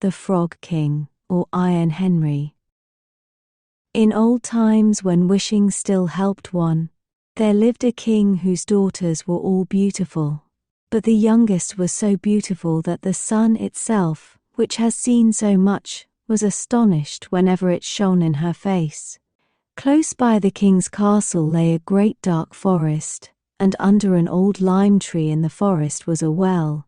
the Frog King, or Iron Henry. In old times when wishing still helped one, there lived a king whose daughters were all beautiful. But the youngest was so beautiful that the sun itself, which has seen so much, was astonished whenever it shone in her face. Close by the king's castle lay a great dark forest, and under an old lime tree in the forest was a well.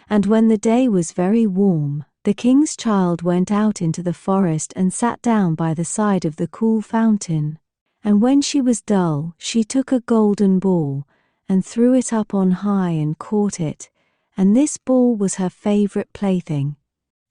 And when the day was very warm, the king's child went out into the forest and sat down by the side of the cool fountain. And when she was dull, she took a golden ball and threw it up on high and caught it, and this ball was her favorite plaything.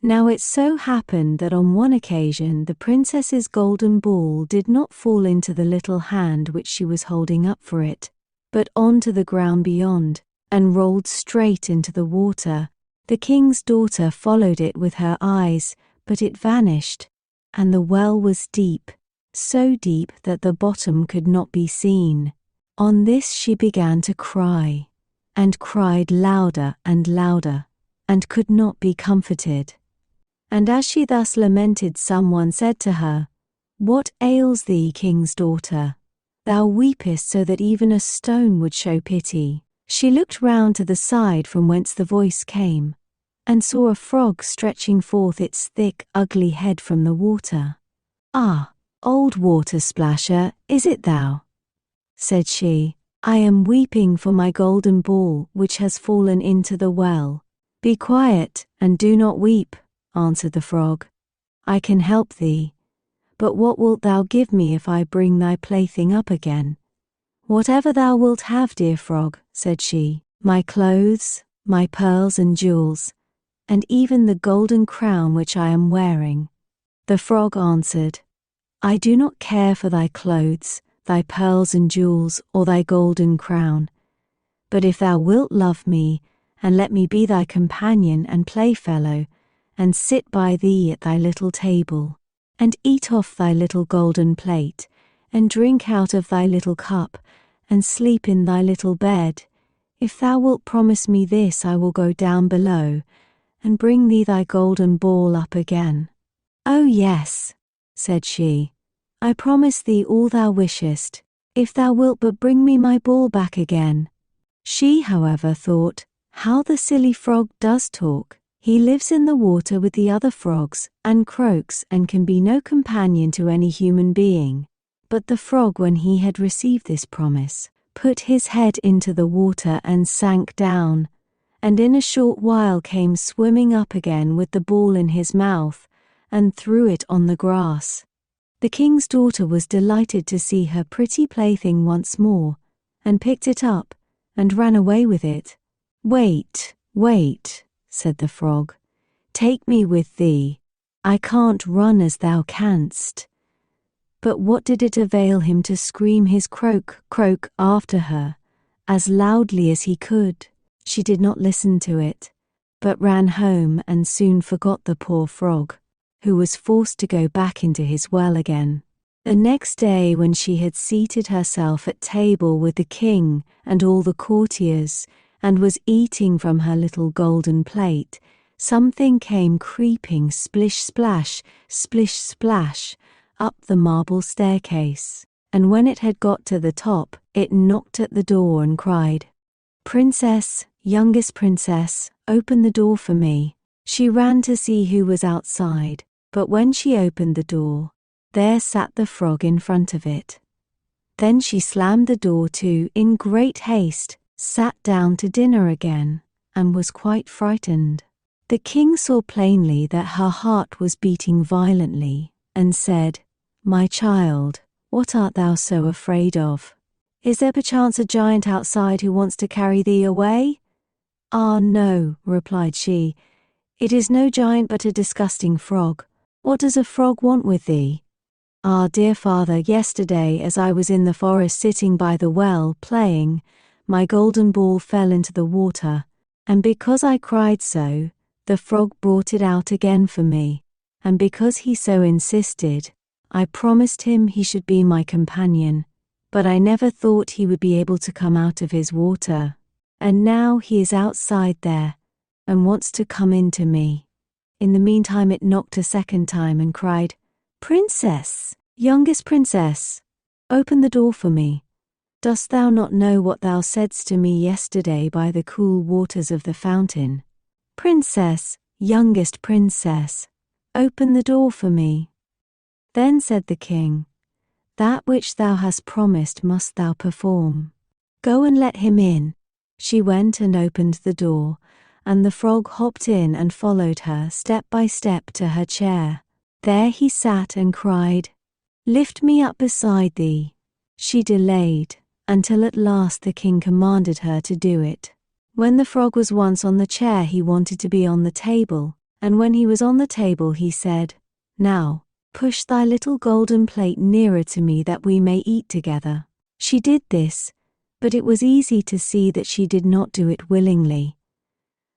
Now it so happened that on one occasion the princess's golden ball did not fall into the little hand which she was holding up for it, but onto the ground beyond, and rolled straight into the water. The king's daughter followed it with her eyes, but it vanished, and the well was deep, so deep that the bottom could not be seen. On this she began to cry, and cried louder and louder, and could not be comforted. And as she thus lamented, someone said to her, "What ails thee, king's daughter? Thou weepest so that even a stone would show pity." She looked round to the side from whence the voice came, and saw a frog stretching forth its thick, ugly head from the water. "Ah, old water splasher, is it thou?" said she. "I am weeping for my golden ball which has fallen into the well." "Be quiet, and do not weep," answered the frog. "I can help thee. But what wilt thou give me if I bring thy plaything up again?" "Whatever thou wilt have, dear frog," said she. "My clothes, my pearls and jewels, and even the golden crown which I am wearing." The frog answered, "I do not care for thy clothes, thy pearls and jewels, or thy golden crown. But if thou wilt love me, and let me be thy companion and playfellow, and sit by thee at thy little table, and eat off thy little golden plate, and drink out of thy little cup, and sleep in thy little bed, if thou wilt promise me this, I will go down below, and bring thee thy golden ball up again." "Oh yes," said she, "I promise thee all thou wishest, if thou wilt but bring me my ball back again." She, however, thought, "How the silly frog does talk. He lives in the water with the other frogs, and croaks, and can be no companion to any human being." But the frog, when he had received this promise, put his head into the water and sank down, and in a short while came swimming up again with the ball in his mouth, and threw it on the grass. The king's daughter was delighted to see her pretty plaything once more, and picked it up, and ran away with it. "Wait, wait," said the frog. "Take me with thee. I can't run as thou canst." But what did it avail him to scream his croak, croak after her, as loudly as he could? She did not listen to it, but ran home and soon forgot the poor frog, who was forced to go back into his well again. The next day, when she had seated herself at table with the king and all the courtiers, and was eating from her little golden plate, something came creeping splish-splash, splish-splash, up the marble staircase, and when it had got to the top, it knocked at the door and cried, "Princess, youngest princess, open the door for me." She ran to see who was outside, but when she opened the door, there sat the frog in front of it. Then she slammed the door to in great haste, sat down to dinner again, and was quite frightened. The king saw plainly that her heart was beating violently, and said, "My child, what art thou so afraid of? Is there perchance a giant outside who wants to carry thee away?" "Ah, no," replied she, "it is no giant but a disgusting frog. What does a frog want with thee?" "Ah, dear father, yesterday as I was in the forest sitting by the well, playing, my golden ball fell into the water, and because I cried so, the frog brought it out again for me, and because he so insisted, I promised him he should be my companion, but I never thought he would be able to come out of his water, and now he is outside there, and wants to come in to me. In the meantime it knocked a second time and cried, "Princess, youngest princess, open the door for me. Dost thou not know what thou saidst to me yesterday by the cool waters of the fountain? Princess, youngest princess, open the door for me." Then said the king, "That which thou hast promised must thou perform. Go and let him in." She went and opened the door, and the frog hopped in and followed her step by step to her chair. There he sat and cried, "Lift me up beside thee." She delayed, until at last the king commanded her to do it. When the frog was once on the chair, he wanted to be on the table, and when he was on the table he said, "Now, push thy little golden plate nearer to me that we may eat together." She did this, but it was easy to see that she did not do it willingly.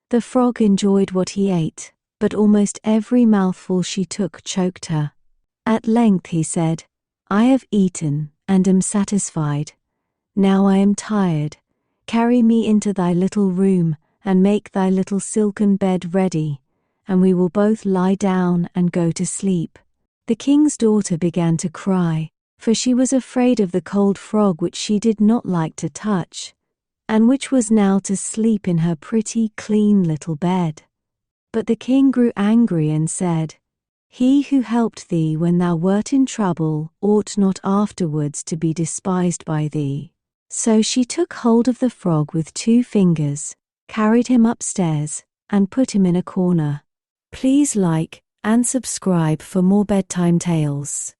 The frog enjoyed what he ate, but almost every mouthful she took choked her. At length he said, "I have eaten and am satisfied. Now I am tired. Carry me into thy little room and make thy little silken bed ready, and we will both lie down and go to sleep." The king's daughter began to cry, for she was afraid of the cold frog which she did not like to touch, and which was now to sleep in her pretty, clean little bed. But the king grew angry and said, "He who helped thee when thou wert in trouble ought not afterwards to be despised by thee." So she took hold of the frog with 2 fingers, carried him upstairs, and put him in a corner. Please like and subscribe for more bedtime tales.